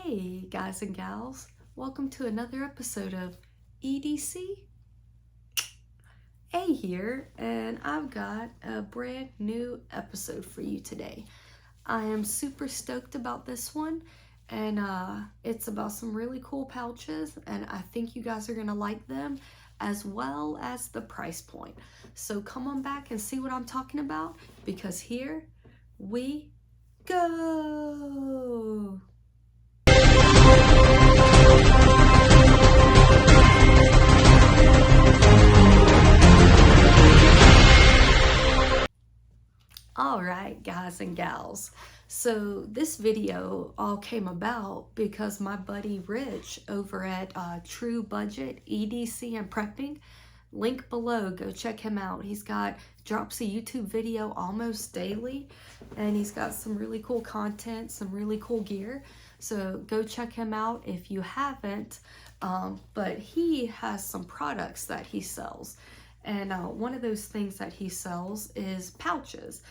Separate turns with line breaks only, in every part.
Hey guys and gals, welcome to another episode of EDC. A here, and I've got a brand new episode for you today. I am super stoked about this one, and it's about some really cool pouches, and I think you guys are gonna like them as well as the price point. So come on back and see what I'm talking about, because here we go. All right, guys and gals. So this video all came about because my buddy Rich over at True Budget EDC and Prepping, link below, go check him out. He's drops a YouTube video almost daily, and he's got some really cool content, some really cool gear. So go check him out if you haven't. But he has some products that he sells. And one of those things that he sells is pouches.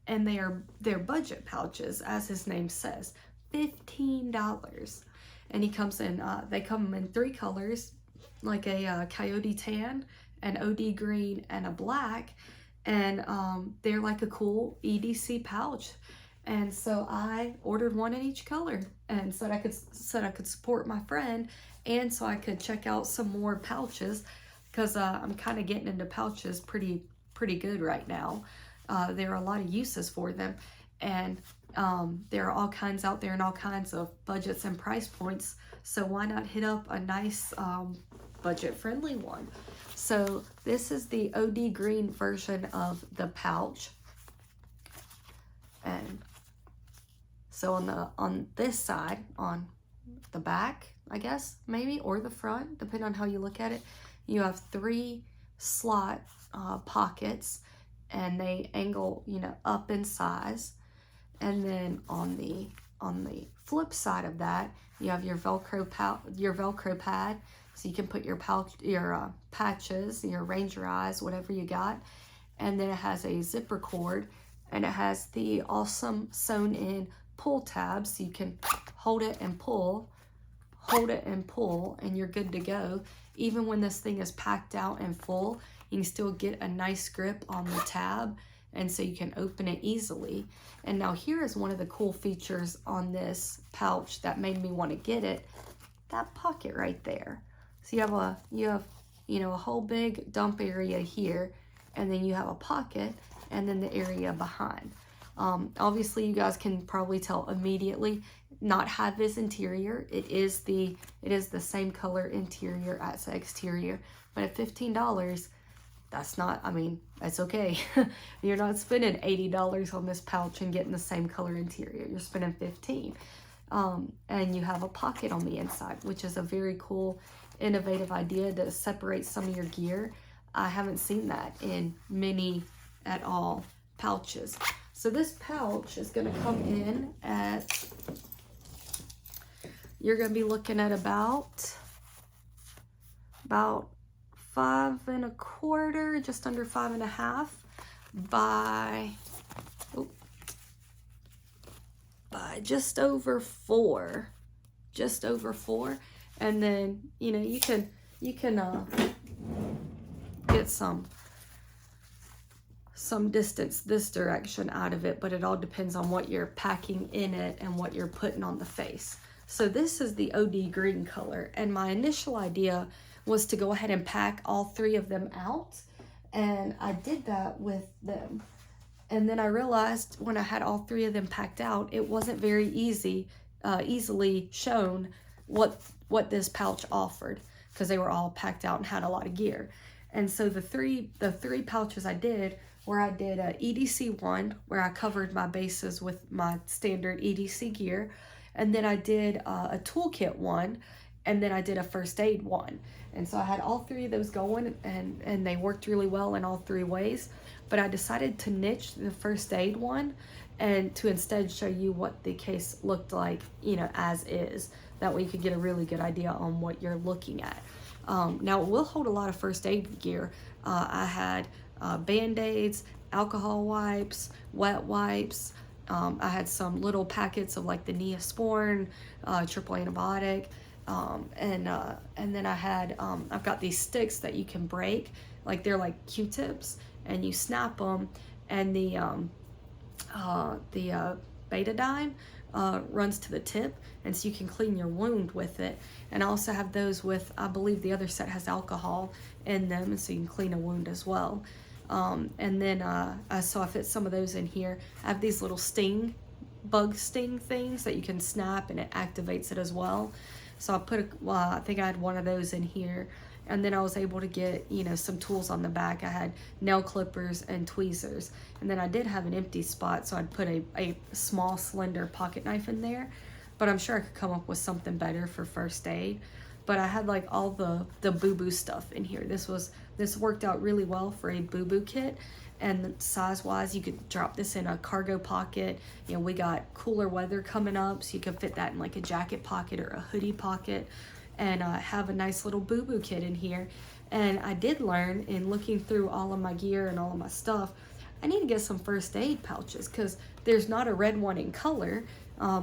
And they're budget pouches, as his name says, $15. And they come in 3 colors, like a coyote tan, an OD green, and a black. And they're like a cool EDC pouch. And so I ordered one in each color, and said I could support my friend, and so I could check out some more pouches, because I'm kind of getting into pouches pretty good right now. There are a lot of uses for them, and there are all kinds out there and all kinds of budgets and price points, so why not hit up a nice budget-friendly one? So this is the OD green version of the pouch, and so on this side, on the back, I guess, maybe, or the front, depending on how you look at it, you have 3 slot pockets, and they angle, up in size. And then on the flip side of that, you have your Velcro pad, so you can put your patches, your Ranger eyes, whatever you got. And then it has a zipper cord, and it has the awesome sewn in pull tab, so you can hold it and pull, and you're good to go. Even when this thing is packed out and full, you can still get a nice grip on the tab, and so you can open it easily. And now here is one of the cool features on this pouch that made me want to get it, that pocket right there. So you have a whole big dump area here, and then you have a pocket, and then the area behind. Obviously you guys can probably tell immediately, not have this interior. It is the same color interior as the exterior, but at $15, that's not, that's okay. You're not spending $80 on this pouch and getting the same color interior. You're spending $15. And you have a pocket on the inside, which is a very cool, innovative idea to separate some of your gear. I haven't seen that in many at all pouches. So this pouch is going to come in at, you're going to be looking at about 5 1/4, just under 5 1/2 by just over 4, and then you can get some distance this direction out of it, but it all depends on what you're packing in it and what you're putting on the face. So this is the OD green color, and my initial idea was to go ahead and pack all 3 of them out, and I did that with them. And then I realized when I had all 3 of them packed out, it wasn't very easily shown what this pouch offered, because they were all packed out and had a lot of gear. And so the three pouches I did, where I did a EDC one, where I covered my bases with my standard EDC gear, and then I did a toolkit one, and then I did a first aid one. And so I had all 3 of those going, and they worked really well in all 3 ways. But I decided to niche the first aid one, and to instead show you what the case looked like, as is. That way you could get a really good idea on what you're looking at. Now, it will hold a lot of first aid gear. I had Band-Aids, alcohol wipes, wet wipes, I had some little packets of like the Neosporin, triple antibiotic, and then I had, I've got these sticks that you can break, like they're like Q-tips, and you snap them, and the betadine runs to the tip, and so you can clean your wound with it. And I also have those with, I believe the other set has alcohol in them, and so you can clean a wound as well. And then so I fit some of those in here. I have these little bug sting things that you can snap, and it activates it as well. So I put I think I had one of those in here. And then I was able to get, you know, some tools on the back. I had nail clippers and tweezers. And then I did have an empty spot, so I'd put a small, slender pocket knife in there. But I'm sure I could come up with something better for first aid. But I had like all the boo-boo stuff in here. This worked out really well for a boo-boo kit. And size-wise, you could drop this in a cargo pocket. You know, we got cooler weather coming up, so you could fit that in like a jacket pocket or a hoodie pocket, and have a nice little boo-boo kit in here. And I did learn in looking through all of my gear and all of my stuff, I need to get some first aid pouches, because there's not a red one in color,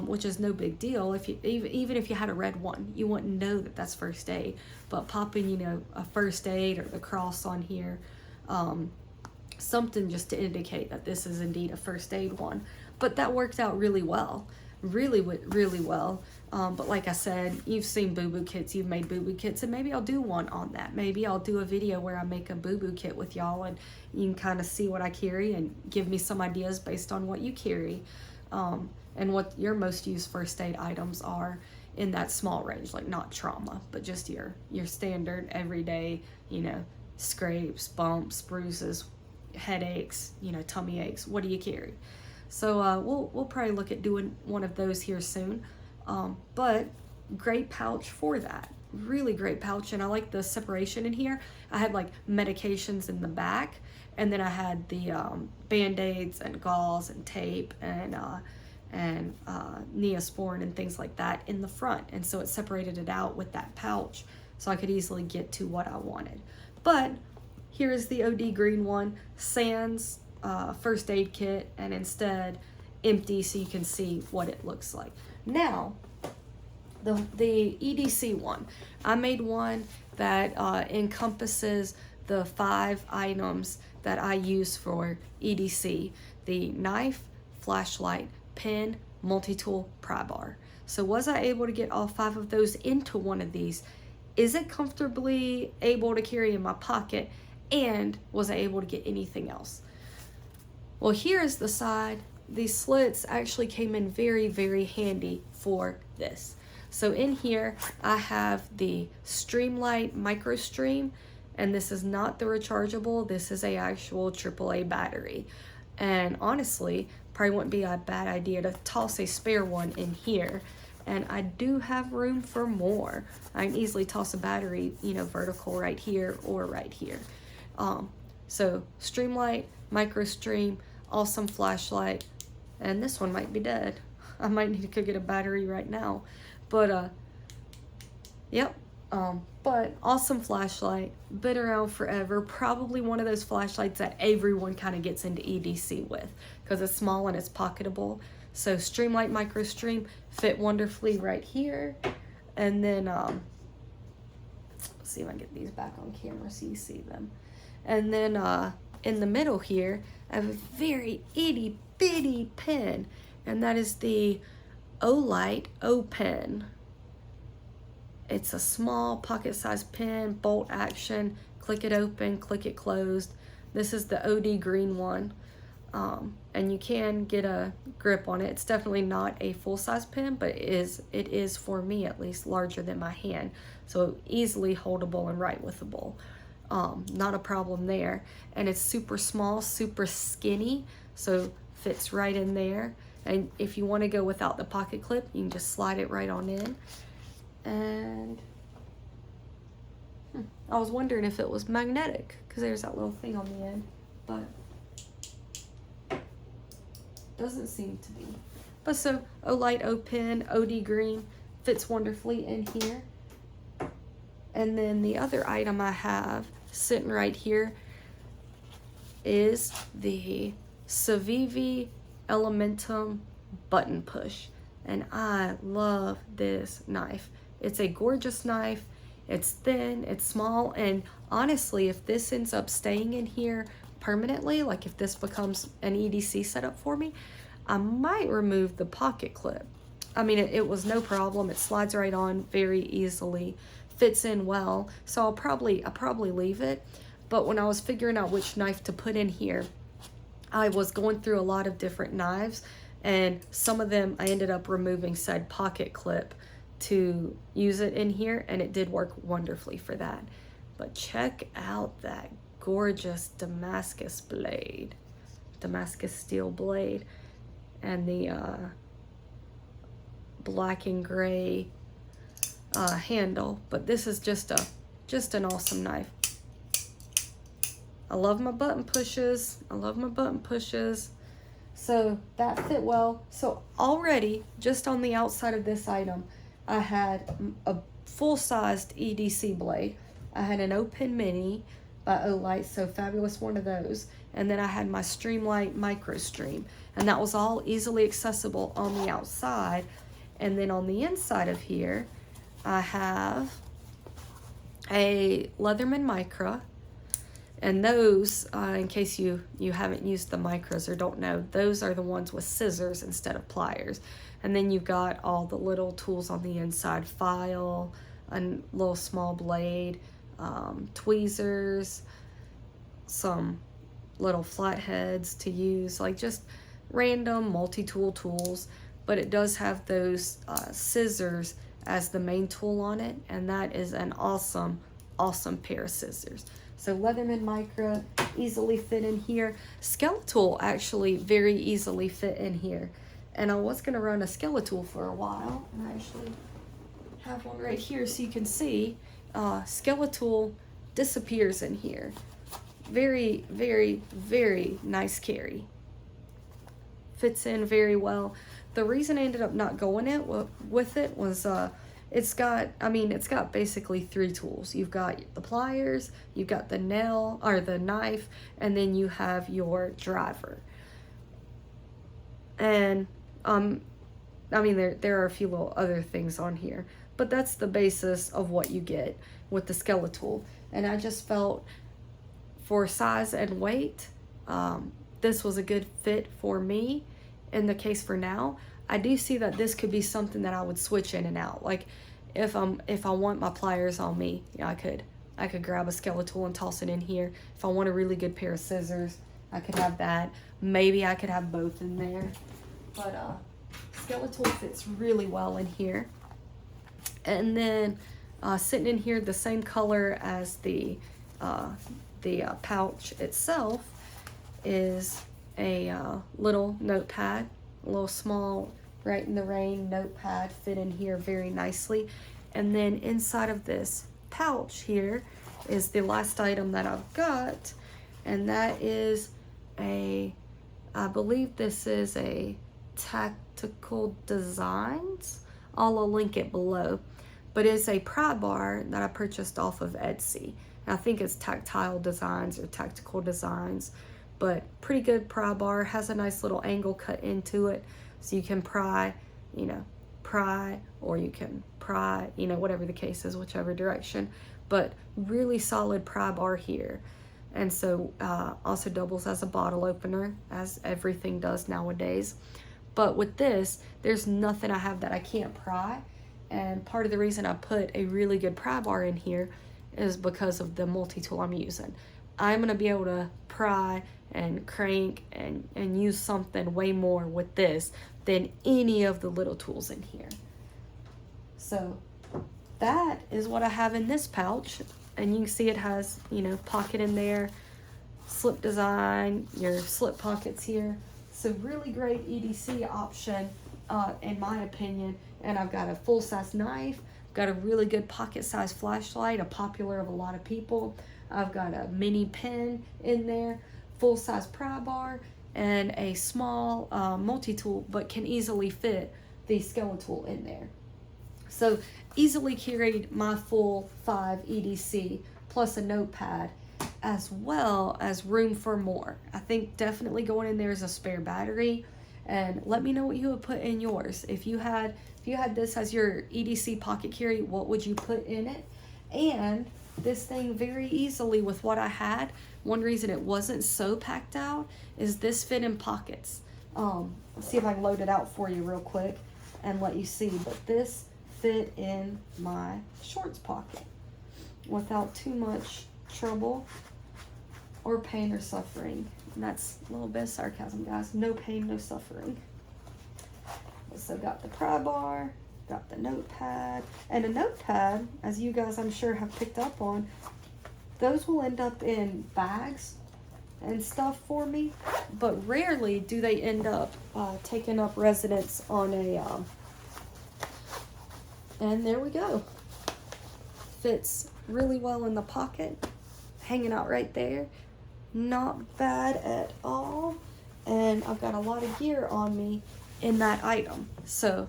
which is no big deal. If you even if you had a red one, you wouldn't know that that's first aid. But popping, you know, a first aid or the cross on here, something just to indicate that this is indeed a first aid one. But that worked out really well, really well. But like I said, you've seen boo-boo kits, you've made boo-boo kits, and maybe I'll do one on that. Maybe I'll do a video where I make a boo-boo kit with y'all, and you can kind of see what I carry and give me some ideas based on what you carry, and what your most used first aid items are in that small range, like not trauma, but just your standard everyday, you know, scrapes, bumps, bruises, headaches, you know, tummy aches. What do you carry? So we'll probably look at doing one of those here soon. But great pouch for that. Really great pouch, and I like the separation in here. I had like medications in the back, and then I had the Band-Aids and gauze and tape and Neosporin and things like that in the front, and so it separated it out with that pouch, so I could easily get to what I wanted. But here is the OD green one, sans first aid kit, and instead empty, so you can see what it looks like. Now, the EDC one, I made one that encompasses the 5 items that I use for EDC: the knife, flashlight, pen, multi-tool, pry bar. So was I able to get all 5 of those into one of these? Is it comfortably able to carry in my pocket? And was I able to get anything else? Well, here's the side. These slits actually came in very, very handy for this. So in here, I have the Streamlight Micro Stream, and this is not the rechargeable. This is a actual AAA battery. And honestly, probably wouldn't be a bad idea to toss a spare one in here. And I do have room for more. I can easily toss a battery, you know, vertical right here or right here. So Streamlight, Micro Stream, awesome flashlight, and this one might be dead. I might need to go get a battery right now. But yep. But awesome flashlight, been around forever. Probably one of those flashlights that everyone kind of gets into EDC with, because it's small and it's pocketable. So Streamlight Micro Stream fit wonderfully right here. And then let's see if I can get these back on camera so you see them. And then in the middle here, I have a very itty bitty pen, and that is the Olight O pen. It's a small pocket-sized pen, bolt action, click it open, click it closed. This is the OD green one, and you can get a grip on it. It's definitely not a full-size pen, but it is for me at least larger than my hand, so easily holdable and write withable. Not a problem there. And it's super small, super skinny, so fits right in there. And if you want to go without the pocket clip, you can just slide it right on in. And I was wondering if it was magnetic, because there's that little thing on the end, but doesn't seem to be. But so Olight O pen, OD green, fits wonderfully in here. And then the other item I have sitting right here is the Civivi Elementum button push, and I love this knife. It's a gorgeous knife. It's thin, it's small, and honestly, if this ends up staying in here permanently, like if this becomes an EDC setup for me, I might remove the pocket clip. I mean, it was no problem. It slides right on very easily, fits in well, so I'll probably leave it. But when I was figuring out which knife to put in here, I was going through a lot of different knives, and some of them I ended up removing said pocket clip to use it in here, and it did work wonderfully for that. But check out that gorgeous Damascus blade, Damascus steel blade, and the black and gray handle. But this is just an awesome knife. I love my button pushes. I love my button pushes. So that fit well. So already, just on the outside of this item, I had a full-sized EDC blade. I had an O-Pen Mini by Olight, so fabulous one of those. And then I had my Streamlight Micro Stream, and that was all easily accessible on the outside. And then on the inside of here, I have a Leatherman Micra. And those, in case you haven't used the micros or don't know, those are the ones with scissors instead of pliers. And then you've got all the little tools on the inside, file, a little small blade, tweezers, some little flatheads to use, like just random multi-tool tools. But it does have those scissors as the main tool on it, and that is an awesome, awesome pair of scissors. So Leatherman Micra easily fit in here. Skeletal actually very easily fit in here. And I was gonna run a Skeletal for a while, and I actually have one right here so you can see. Skeletal disappears in here. Very, very, very nice carry. Fits in very well. The reason I ended up not going with it was it's got basically 3 tools. You've got the pliers, you've got the nail or the knife, and then you have your driver. And there are a few little other things on here, but that's the basis of what you get with the Skeletal. And I just felt for size and weight, this was a good fit for me. In the case for now, I do see that this could be something that I would switch in and out. Like if I want my pliers on me, yeah, I could grab a Skeletal and toss it in here. If I want a really good pair of scissors, I could have that. Maybe I could have both in there. But Skeletal fits really well in here. And then sitting in here the same color as the pouch itself is a little notepad, a little small Right in the Rain notepad, fit in here very nicely. And then inside of this pouch here is the last item that I've got, and that is I believe this is a Tactical Designs. I'll link it below, but it's a pry bar that I purchased off of Etsy. I think it's Tactile Designs or Tactical Designs, but pretty good pry bar. Has a nice little angle cut into it, so you can pry, or you can pry, whatever the case is, whichever direction. But really solid pry bar here. And so also doubles as a bottle opener, as everything does nowadays. But with this, there's nothing I have that I can't pry. And part of the reason I put a really good pry bar in here is because of the multi-tool I'm using. I'm gonna be able to pry and crank and use something way more with this than any of the little tools in here. So that is what I have in this pouch. And you can see it has, pocket in there, slip design, your slip pockets here. So really great EDC option, in my opinion. And I've got a full-size knife, got a really good pocket-size flashlight, a popular of a lot of people. I've got a mini pen in there, full-size pry bar, and a small multi-tool, but can easily fit the Skeletal in there. So easily carried my full 5 EDC plus a notepad, as well as room for more. I think definitely going in there is a spare battery, and let me know what you would put in yours. If you had this as your EDC pocket carry, what would you put in it? And this thing very easily with what I had, one reason it wasn't so packed out is this fit in pockets. Let's see if I can load it out for you real quick and let you see, but this fit in my shorts pocket without too much trouble or pain or suffering. And that's a little bit of sarcasm, guys. No pain, no suffering. So got the pry bar, got the notepad, and a notepad, as you guys I'm sure have picked up on, those will end up in bags and stuff for me, but rarely do they end up taking up residence on a, and there we go. Fits really well in the pocket, hanging out right there. Not bad at all. And I've got a lot of gear on me in that item. So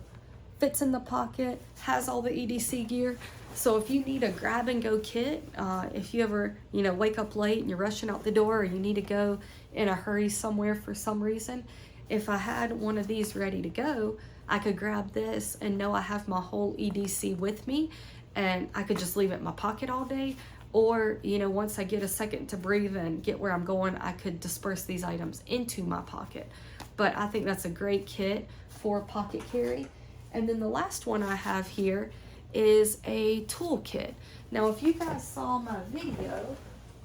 fits in the pocket, has all the EDC gear. So if you need a grab and go kit, if you ever, wake up late and you're rushing out the door, or you need to go in a hurry somewhere for some reason, if I had one of these ready to go, I could grab this and know I have my whole EDC with me, and I could just leave it in my pocket all day. Or, once I get a second to breathe and get where I'm going, I could disperse these items into my pocket. But I think that's a great kit for pocket carry. And then the last one I have here is a toolkit. Now, if you guys saw my video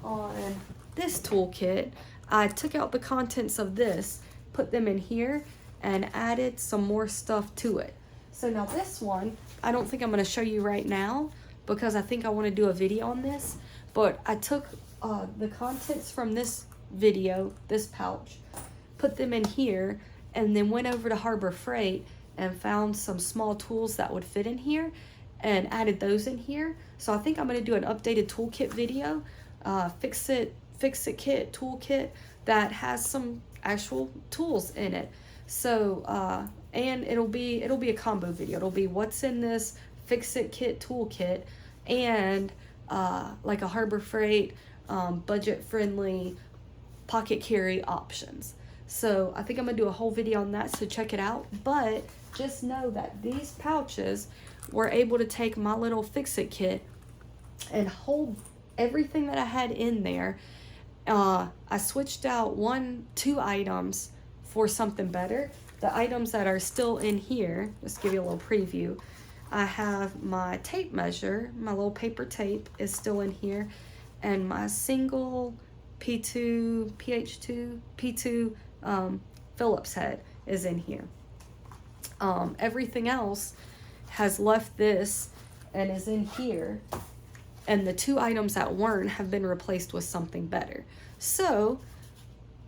on this toolkit, I took out the contents of this, put them in here, and added some more stuff to it. So now this one, I don't think I'm going to show you right now because I think I want to do a video on this, but I took the contents from this video, this pouch, put them in here, and then went over to Harbor Freight and found some small tools that would fit in here and added those in here. So I think I'm going to do an updated toolkit video, fix it kit, toolkit that has some actual tools in it. So and it'll be a combo video. It'll be what's in this fix it kit toolkit and like a Harbor Freight budget friendly pocket carry options. So I think I'm gonna do a whole video on that, so check it out. But just know that these pouches were able to take my little fix-it kit and hold everything that I had in there. I switched out 2 items for something better. The items that are still in here, just give you a little preview. I have my tape measure, my little paper tape is still in here, and my single P2 Phillips head is in here. Everything else has left this and is in here, and the 2 items that weren't have been replaced with something better. So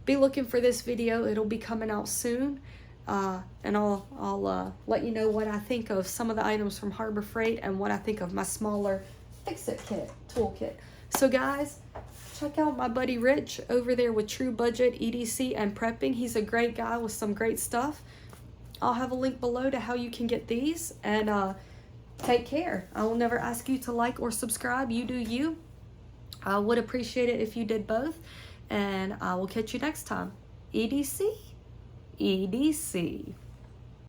be looking for this video. It'll be coming out soon, and I'll let you know what I think of some of the items from Harbor Freight and what I think of my smaller fix-it kit toolkit. So guys, check out my buddy Rich over there with True Budget EDC and Prepping. He's a great guy with some great stuff. I'll have a link below to how you can get these, and take care. I will never ask you to like or subscribe. You do you. I would appreciate it if you did both, and I will catch you next time. EDC. EDC.